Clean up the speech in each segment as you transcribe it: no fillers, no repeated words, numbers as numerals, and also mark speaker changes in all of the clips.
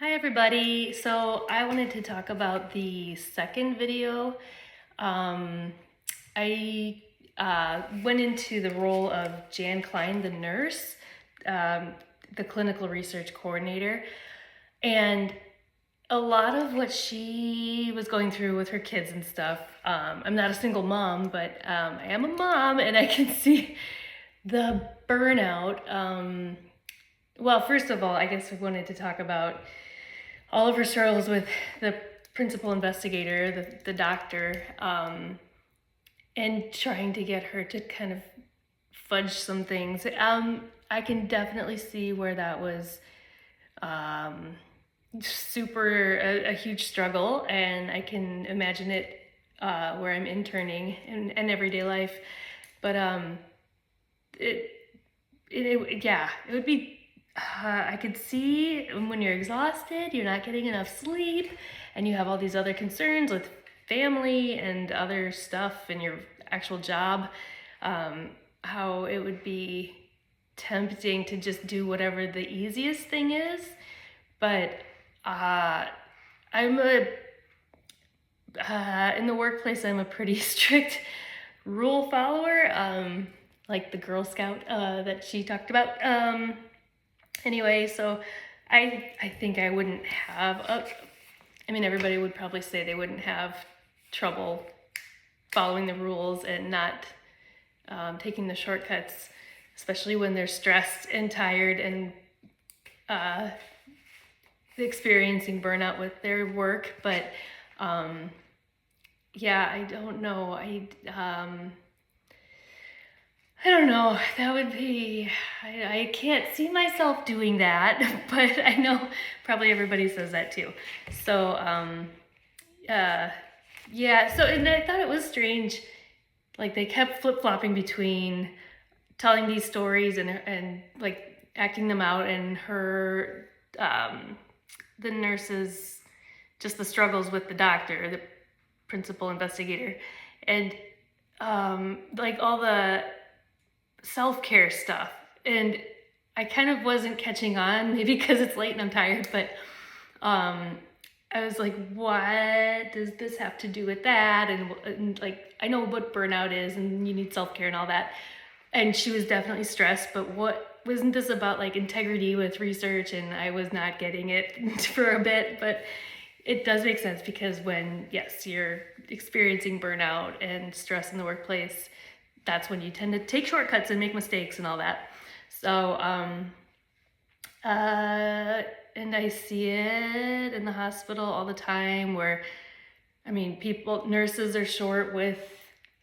Speaker 1: Hi everybody. So I wanted to talk about the second video. Um, I went into the role of Jan Klein, the nurse, um, the clinical research coordinator, and a lot of what she was going through with her kids and stuff. I'm not a single mom, but I am a mom, and I can see the burnout. Well, first of all, I guess I wanted to talk about all of her struggles with the principal investigator, the doctor, and trying to get her to kind of fudge some things. I can definitely see where that was um, a huge struggle, and I can imagine it where I'm interning in everyday life. But it, yeah, it would be. I could see when you're exhausted, you're not getting enough sleep, and you have all these other concerns with family and other stuff in your actual job, how it would be tempting to just do whatever the easiest thing is. But I'm a in the workplace, I'm a pretty strict rule follower, like the Girl Scout that she talked about. Anyway, so I think I wouldn't have I mean, everybody would probably say they wouldn't have trouble following the rules and not taking the shortcuts, especially when they're stressed and tired and experiencing burnout with their work. But yeah, I don't know. I don't know. That would be, I can't see myself doing that, but I know probably everybody says that too. So, yeah, so, and I thought it was strange. Like they kept flip-flopping between telling these stories and like acting them out, and her, the nurses, just the struggles with the doctor, the principal investigator, and like all the self-care stuff. And I kind of wasn't catching on, maybe because it's late and I'm tired, but I was like, what does this have to do with that? And like, I know what burnout is and you need self-care and all that. And she was definitely stressed, but what wasn't this about, like integrity with research? And I was not getting it for a bit, but it does make sense because when, yes, you're experiencing burnout and stress in the workplace, that's when you tend to take shortcuts and make mistakes and all that. So, and I see it in the hospital all the time where, I mean, nurses are short with,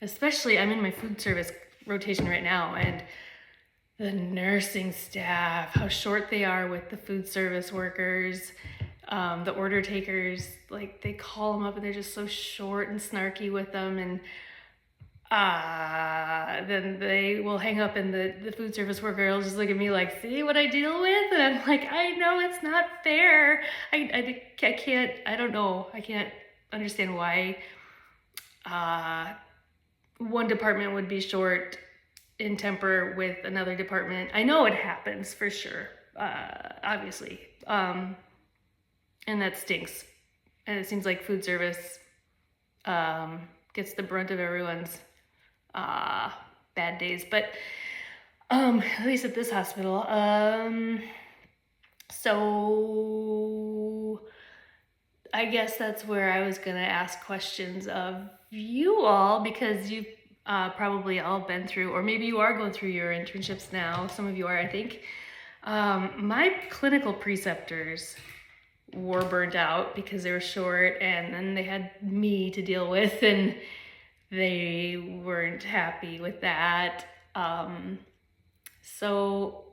Speaker 1: especially, I'm in my food service rotation right now, and the nursing staff, how short they are with the food service workers, the order takers, like they call them up and they're just so short and snarky with them. And then they will hang up and the food service worker will just look at me like, see what I deal with? And I'm like, I know it's not fair. I can't, I don't know. I can't understand why one department would be short in temper with another department. I know it happens for sure, obviously. And that stinks. And it seems like food service gets the brunt of everyone's bad days, but at least at this hospital. So I guess that's where I was gonna ask questions of you all, because you've probably all been through, or maybe you are going through your internships now. Some of you are, I think. My clinical preceptors were burnt out because they were short, and then they had me to deal with, and they weren't happy with that. So,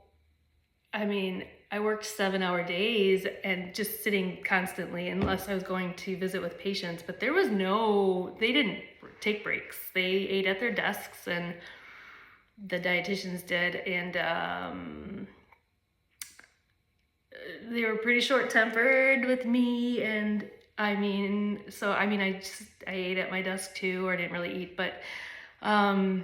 Speaker 1: I mean, I worked 7-hour days and just sitting constantly, unless I was going to visit with patients. But there was they didn't take breaks. They ate at their desks, and the dietitians did. And they were pretty short-tempered with me. And I ate at my desk too, or I didn't really eat, but I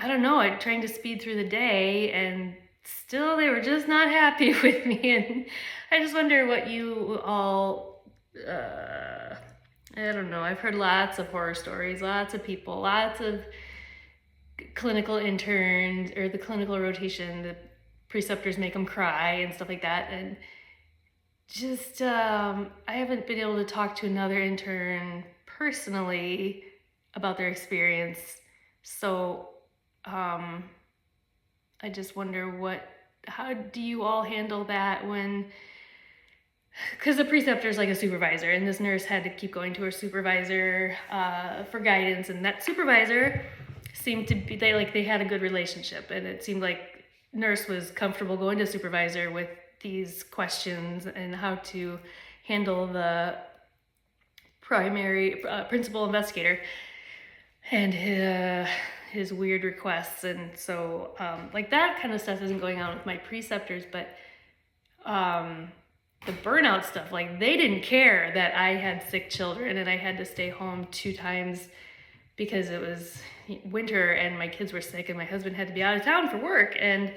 Speaker 1: don't know, I'm trying to speed through the day, and still they were just not happy with me. And I just wonder what you all, I don't know, I've heard lots of horror stories, lots of people, lots of clinical interns or the clinical rotation, the preceptors make them cry and stuff like that. And just, I haven't been able to talk to another intern personally about their experience. So, I just wonder how do you all handle that when, because the preceptor is like a supervisor, and this nurse had to keep going to her supervisor for guidance, and that supervisor seemed to be, they had a good relationship, and it seemed like nurse was comfortable going to supervisor with these questions and how to handle the primary principal investigator and his weird requests. And so like that kind of stuff isn't going on with my preceptors, but the burnout stuff, like they didn't care that I had sick children and I had to stay home 2 times because it was winter and my kids were sick and my husband had to be out of town for work. And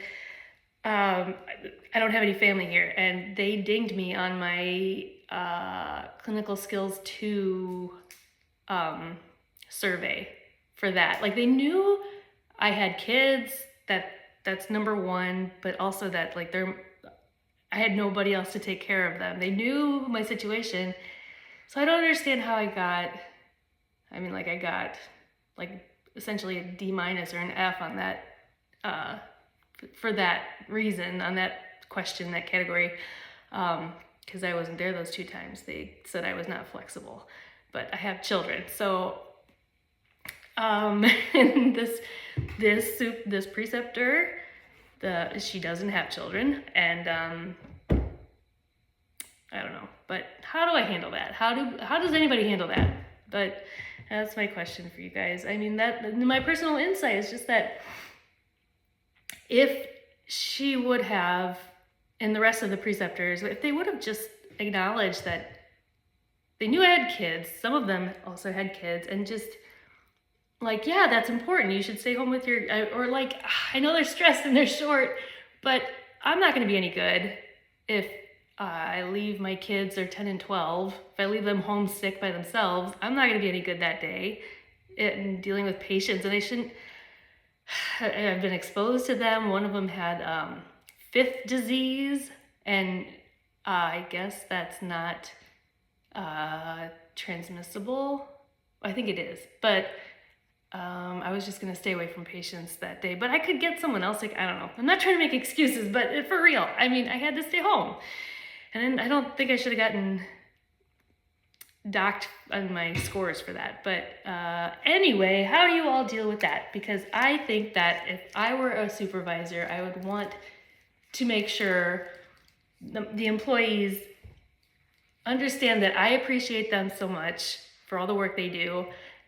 Speaker 1: I don't have any family here, and they dinged me on my clinical skills 2 survey for that. Like they knew I had kids, that's number 1, but also that like I had nobody else to take care of them. They knew my situation. So I don't understand how I got like essentially a D- or an F on that for that reason, on that question, that category, because I wasn't there those 2 times. They said I was not flexible, but I have children. So and this preceptor, she doesn't have children, and I don't know, but how do I handle that? How does anybody handle that? But that's my question for you guys. I mean, that my personal insight is just that if she would have, and the rest of the preceptors, if they would have just acknowledged that they knew I had kids, some of them also had kids, and just like, yeah, that's important. You should stay home with your, or like, I know they're stressed and they're short, but I'm not going to be any good if I leave my kids, they're 10 and 12. If I leave them home sick by themselves, I'm not going to be any good that day in dealing with patients. And I've been exposed to them. One of them had 5th disease, and I guess that's not transmissible. I think it is, but I was just gonna stay away from patients that day, but I could get someone else. Like, I don't know. I'm not trying to make excuses, but for real, I mean, I had to stay home, and I don't think I should have gotten docked on my scores for that. But anyway, how do you all deal with that? Because I think that if I were a supervisor, I would want to make sure the employees understand that I appreciate them so much for all the work they do.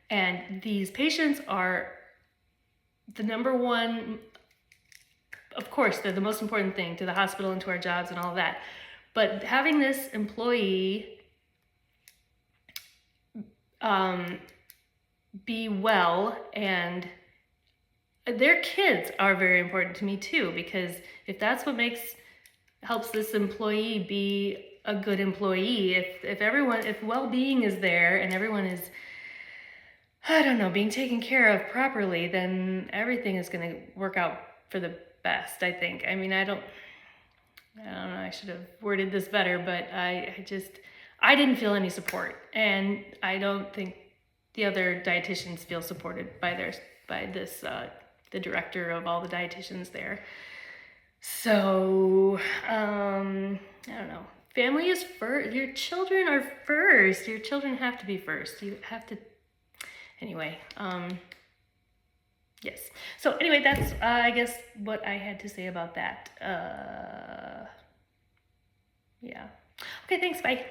Speaker 1: And these patients are the number one, of course, they're the most important thing to the hospital and to our jobs and all of that. But having this employee be well, and their kids are very important to me too, because if that's what helps this employee be a good employee, if well-being is there and everyone is, I don't know, being taken care of properly, then everything is going to work out for the best, I think. I mean, I don't know, I should have worded this better, but I didn't feel any support, and I don't think the other dietitians feel supported by the director of all the dietitians there. So, I don't know. Family is first. Your children are first. Your children have to be first. You have to, anyway, yes. So anyway, that's, I guess, what I had to say about that. Yeah. Okay, thanks, bye.